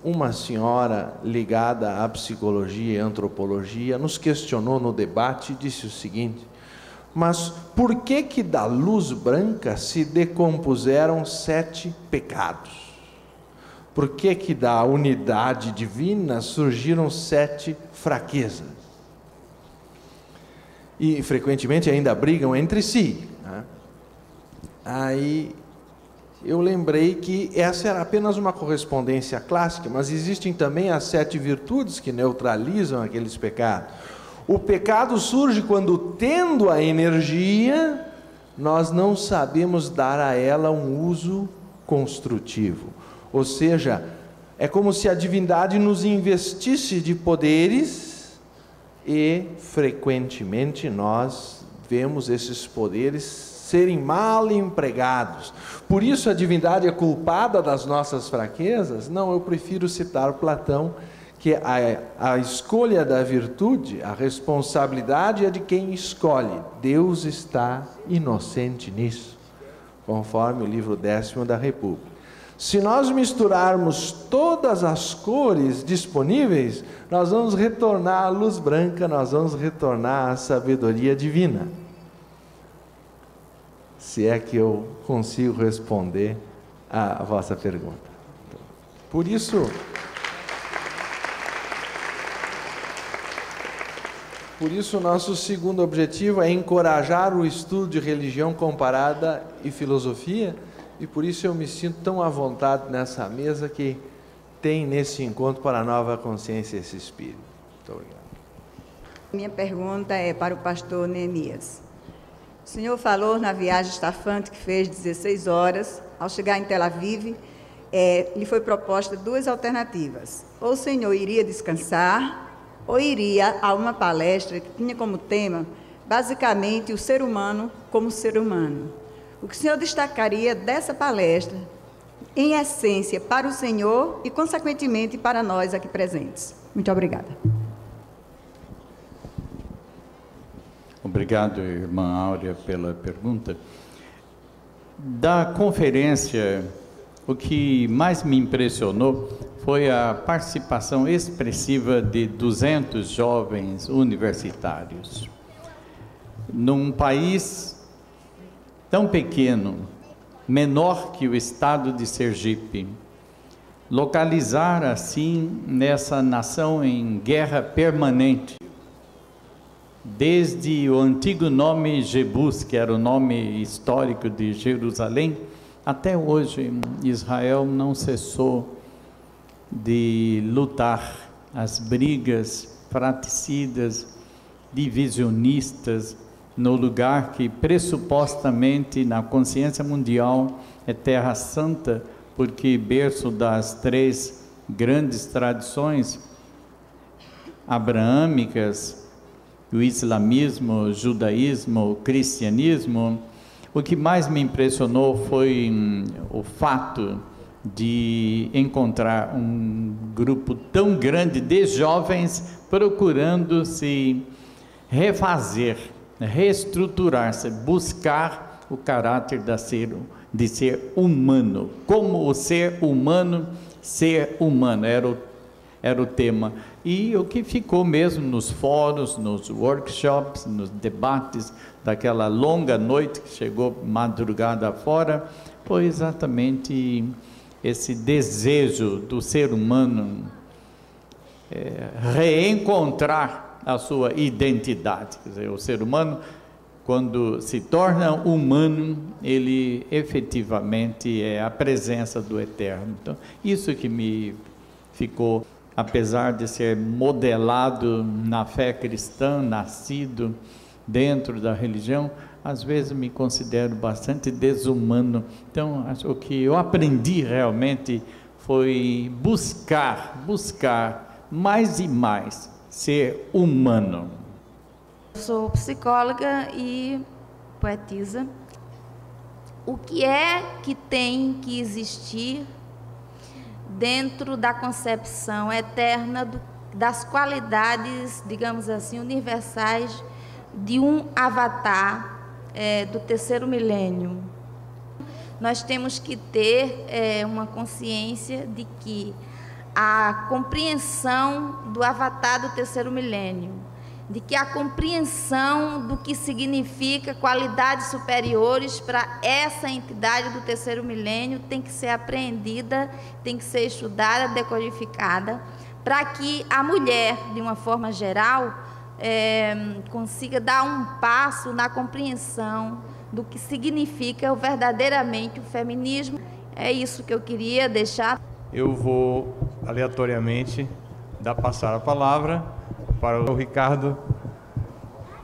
uma senhora ligada à psicologia e antropologia nos questionou no debate e disse o seguinte: mas por que da luz branca se decompuseram 7 pecados? Por que da unidade divina surgiram 7 fraquezas? E frequentemente ainda brigam entre si, né? Aí eu lembrei que essa era apenas uma correspondência clássica, mas existem também as 7 virtudes que neutralizam aqueles pecados. O pecado surge quando, tendo a energia, nós não sabemos dar a ela um uso construtivo. Ou seja, é como se a divindade nos investisse de poderes e, frequentemente, nós vemos esses poderes serem mal empregados. Por isso a divindade é culpada das nossas fraquezas? Não, eu prefiro citar Platão, que a escolha da virtude, a responsabilidade é de quem escolhe. Deus está inocente nisso, conforme o livro 10º da República. Se nós misturarmos todas as cores disponíveis, nós vamos retornar à luz branca, nós vamos retornar à sabedoria divina. Se é que eu consigo responder a vossa pergunta. Por isso, nosso segundo objetivo é encorajar o estudo de religião comparada e filosofia, e por isso eu me sinto tão à vontade nessa mesa que tem nesse encontro para a nova consciência esse espírito. Muito obrigado. Minha pergunta é para o pastor Neemias. O senhor falou na viagem estafante que fez 16 horas, ao chegar em Tel Aviv, lhe foi proposta 2 alternativas. Ou o senhor iria descansar, ou iria a uma palestra que tinha como tema, basicamente, o ser humano como ser humano. O que o senhor destacaria dessa palestra, em essência, para o senhor e, consequentemente, para nós aqui presentes? Muito obrigada. Obrigado, irmã Áurea, pela pergunta. Da conferência, o que mais me impressionou foi a participação expressiva de 200 jovens universitários. Num país tão pequeno, menor que o estado de Sergipe, localizar assim nessa nação em guerra permanente, desde o antigo nome Jebus, que era o nome histórico de Jerusalém, até hoje Israel não cessou de lutar as brigas fratricidas, divisionistas, no lugar que pressupostamente na consciência mundial é terra santa, porque berço das 3 grandes tradições abraâmicas, o islamismo, o judaísmo, o cristianismo. O que mais me impressionou foi o fato de encontrar um grupo tão grande de jovens procurando se refazer, reestruturar-se, buscar o caráter de ser humano. Como o ser humano, era o tema. E o que ficou mesmo nos fóruns, nos workshops, nos debates daquela longa noite que chegou madrugada fora, foi exatamente esse desejo do ser humano reencontrar a sua identidade. Quer dizer, o ser humano, quando se torna humano, ele efetivamente é a presença do Eterno. Então, isso que me ficou, apesar de ser modelado na fé cristã, nascido dentro da religião, às vezes me considero bastante desumano. Então, o que eu aprendi realmente foi buscar mais e mais ser humano. Eu sou psicóloga e poetisa. O que é que tem que existir dentro da concepção eterna das qualidades, digamos assim, universais de um avatar do 3º milênio? Nós temos que ter uma consciência de que a compreensão do avatar do terceiro milênio, de que a compreensão do que significa qualidades superiores para essa entidade do terceiro milênio tem que ser apreendida, tem que ser estudada, decodificada, para que a mulher, de uma forma geral, consiga dar um passo na compreensão do que significa verdadeiramente o feminismo. É isso que eu queria deixar. Eu vou, aleatoriamente, passar a palavra para o Ricardo,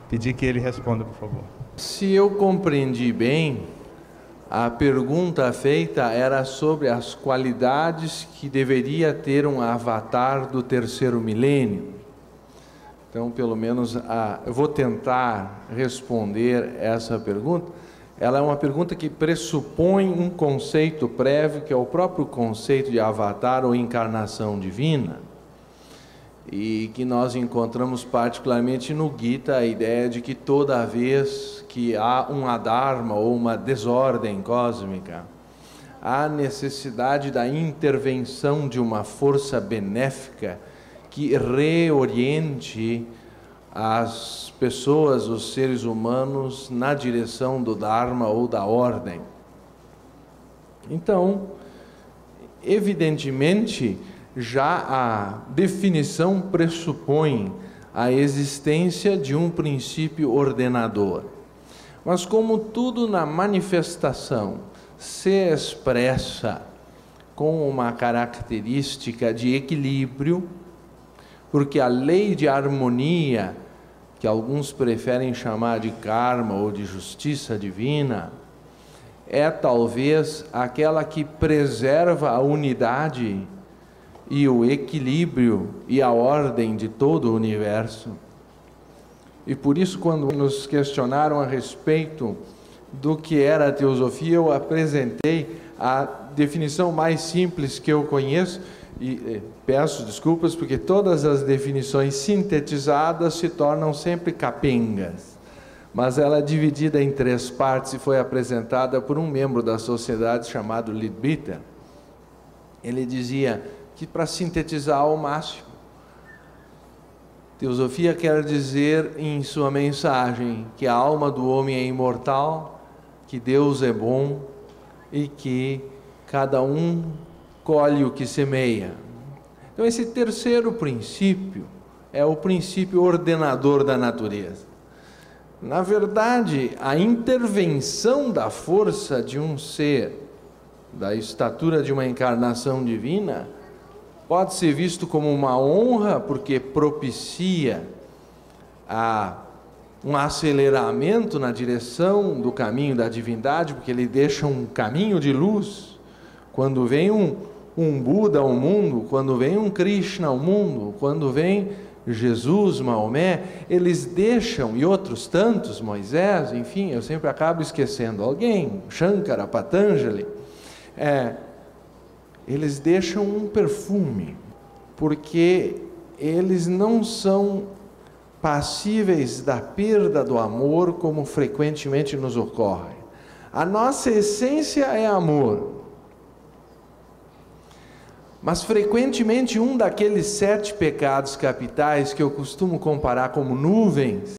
pedir que ele responda, por favor. Se eu compreendi bem, a pergunta feita era sobre as qualidades que deveria ter um avatar do terceiro milênio. Então, pelo menos, eu vou tentar responder essa pergunta. Ela é uma pergunta que pressupõe um conceito prévio, que é o próprio conceito de avatar ou encarnação divina, e que nós encontramos particularmente no Gita, a ideia de que toda vez que há um adharma ou uma desordem cósmica, há necessidade da intervenção de uma força benéfica que reoriente as pessoas, os seres humanos, na direção do Dharma ou da ordem. Então, evidentemente, já a definição pressupõe a existência de um princípio ordenador. Mas como tudo na manifestação se expressa com uma característica de equilíbrio, porque a lei de harmonia, que alguns preferem chamar de karma ou de justiça divina, é talvez aquela que preserva a unidade e o equilíbrio e a ordem de todo o universo. E por isso, quando nos questionaram a respeito do que era a teosofia, eu apresentei a definição mais simples que eu conheço, e peço desculpas porque todas as definições sintetizadas se tornam sempre capengas, mas ela é dividida em 3 partes e foi apresentada por um membro da sociedade chamado Leadbeater. Ele dizia que, para sintetizar ao máximo, teosofia quer dizer em sua mensagem que a alma do homem é imortal, que Deus é bom e que cada um colhe o que semeia. Então, esse terceiro princípio é o princípio ordenador da natureza. Na verdade, a intervenção da força de um ser, da estatura de uma encarnação divina, pode ser visto como uma honra, porque propicia um aceleramento na direção do caminho da divindade, porque ele deixa um caminho de luz. Quando vem um Buda ao mundo, quando vem um Krishna ao mundo, quando vem Jesus, Maomé, eles deixam, e outros tantos, Moisés, enfim, eu sempre acabo esquecendo alguém, Shankara, Patanjali, eles deixam um perfume, porque eles não são passíveis da perda do amor como frequentemente nos ocorre. A nossa essência é amor. Mas frequentemente um daqueles 7 pecados capitais que eu costumo comparar como nuvens,